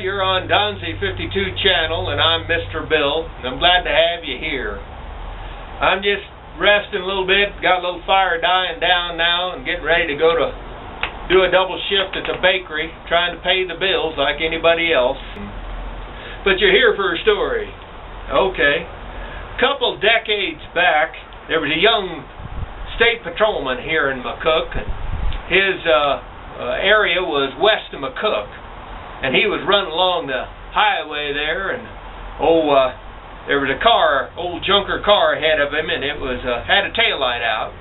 you're on Donzie 52 channel, and I'm Mr. Bill, and I'm glad to have you here. I'm just resting a little bit, got a little fire dying down now, and getting ready to go to do a double shift at the bakery, trying to pay the bills like anybody else. But you're here for a story. Okay. A couple decades back, there was a young state patrolman here in McCook, and his area was west of McCook, and he was running along the highway there, and there was a car, old junker car ahead of him, and it was had a taillight out.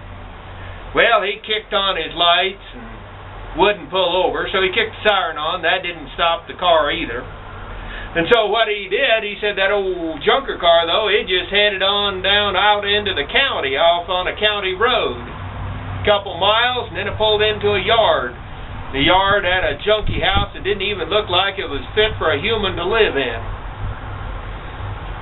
Well, he kicked on his lights and wouldn't pull over, so he kicked the siren on. That didn't stop the car either. And so what he did, he said that old junker car, though, it just headed on down out into the county, off on a county road. A couple miles, and then it pulled into a yard. The yard had a junky house that didn't even look like it was fit for a human to live in.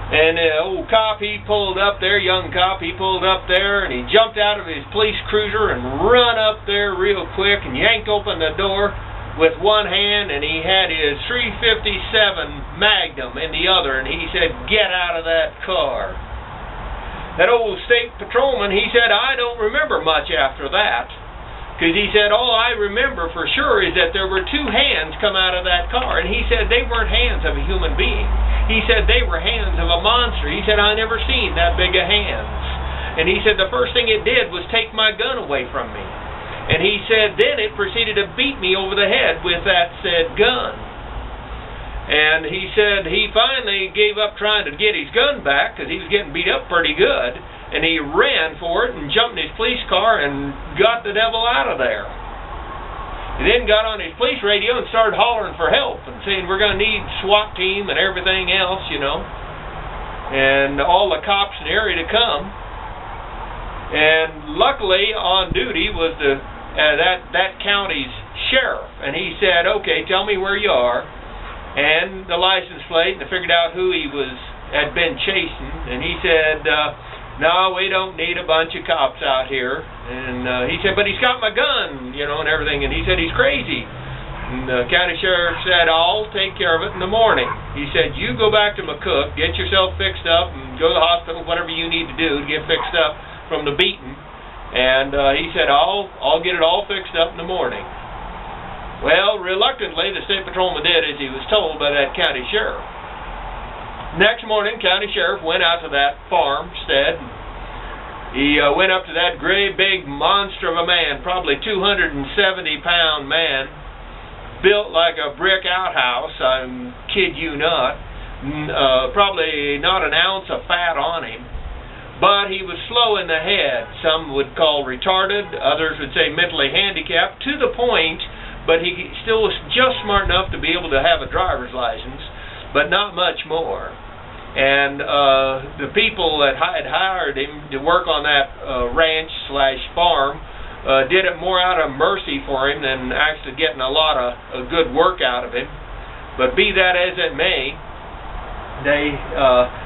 And the old cop, he pulled up there, young cop, he pulled up there, and he jumped out of his police cruiser and run up there real quick and yanked open the door with one hand, and he had his .357 Magnum in the other, and he said, "Get out of that car." That old state patrolman, he said, "I don't remember much after that." Because he said, all I remember for sure is that there were two hands come out of that car. And he said they weren't hands of a human being. He said they were hands of a monster. He said, I never seen that big of hands. And he said the first thing it did was take my gun away from me. And he said then it proceeded to beat me over the head with that said gun. And he said he finally gave up trying to get his gun back because he was getting beat up pretty good. And he ran for it and jumped in his police car and got the devil out of there. He then got on his police radio and started hollering for help and saying we're going to need SWAT team and everything else, you know, and all the cops in the area to come. And luckily on duty was that county's sheriff, and he said, okay, tell me where you are, and the license plate, and I figured out who he had been chasing, and he said, no, we don't need a bunch of cops out here. And he said, but he's got my gun, you know, and everything. And he said, he's crazy. And the county sheriff said, I'll take care of it in the morning. He said, you go back to McCook, get yourself fixed up, and go to the hospital, whatever you need to do to get fixed up from the beating. And he said, I'll get it all fixed up in the morning. Well, reluctantly, the state patrolman did as he was told by that county sheriff. Next morning, county sheriff went out to that farmstead. He went up to that great big monster of a man, probably 270-pound man, built like a brick outhouse, I kid you not, probably not an ounce of fat on him. But he was slow in the head. Some would call retarded, others would say mentally handicapped, to the point, but he still was just smart enough to be able to have a driver's license, but not much more. And the people that had hired him to work on that ranch/farm did it more out of mercy for him than actually getting a lot of good work out of him. But be that as it may, they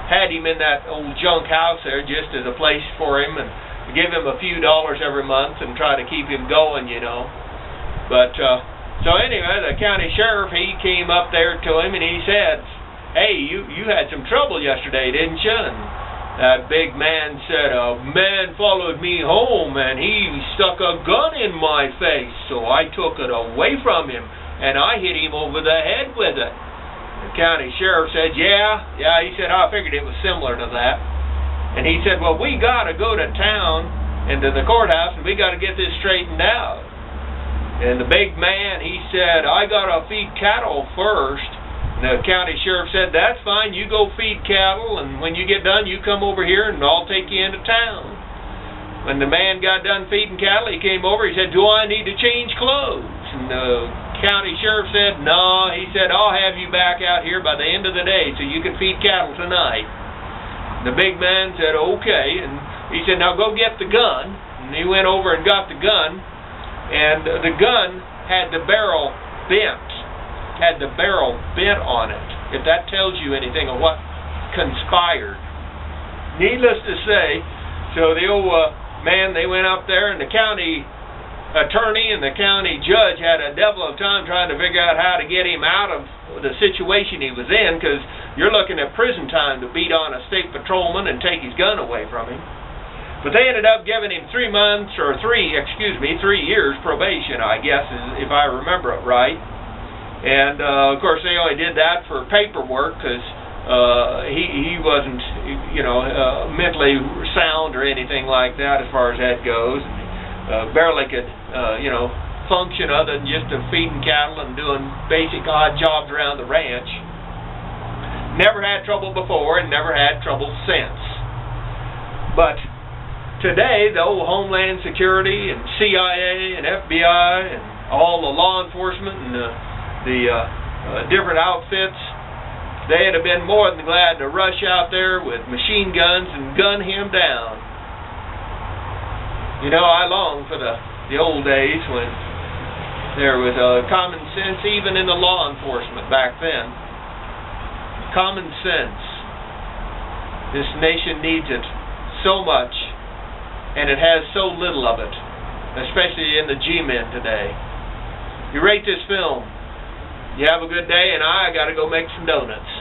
had him in that old junk house there just as a place for him and give him a few dollars every month and try to keep him going, you know. But so anyway, the county sheriff, he came up there to him and he said, hey, you had some trouble yesterday, didn't you? And that big man said, a man followed me home and he stuck a gun in my face, so I took it away from him and I hit him over the head with it. The county sheriff said, yeah, he said, I figured it was similar to that. And he said, well, we got to go to town and to the courthouse and we got to get this straightened out. And the big man, he said, I got to feed cattle first. The county sheriff said, that's fine, you go feed cattle, and when you get done, you come over here and I'll take you into town. When the man got done feeding cattle, he came over, he said, do I need to change clothes? And the county sheriff said, no, he said, I'll have you back out here by the end of the day so you can feed cattle tonight. The big man said, okay, and he said, now go get the gun. And he went over and got the gun, and the gun had the barrel bent. On it, if that tells you anything of what conspired. Needless to say, so the old man, they went up there, and the county attorney and the county judge had a devil of time trying to figure out how to get him out of the situation he was in, because you're looking at prison time to beat on a state patrolman and take his gun away from him. But they ended up giving him 3 years probation, I guess, if I remember it right. And of course they only did that for paperwork, because he wasn't, mentally sound or anything like that as far as that goes. Barely could, function other than just feeding cattle and doing basic odd jobs around the ranch. Never had trouble before and never had trouble since. But today, the old Homeland Security and CIA and FBI and all the law enforcement and the different outfits, they'd have been more than glad to rush out there with machine guns and gun him down. I long for the old days when there was common sense even in the law enforcement back then. Common sense. This nation needs it so much, and it has so little of it, especially in the G-men today. You rate this film. You have a good day, and I got to go make some donuts.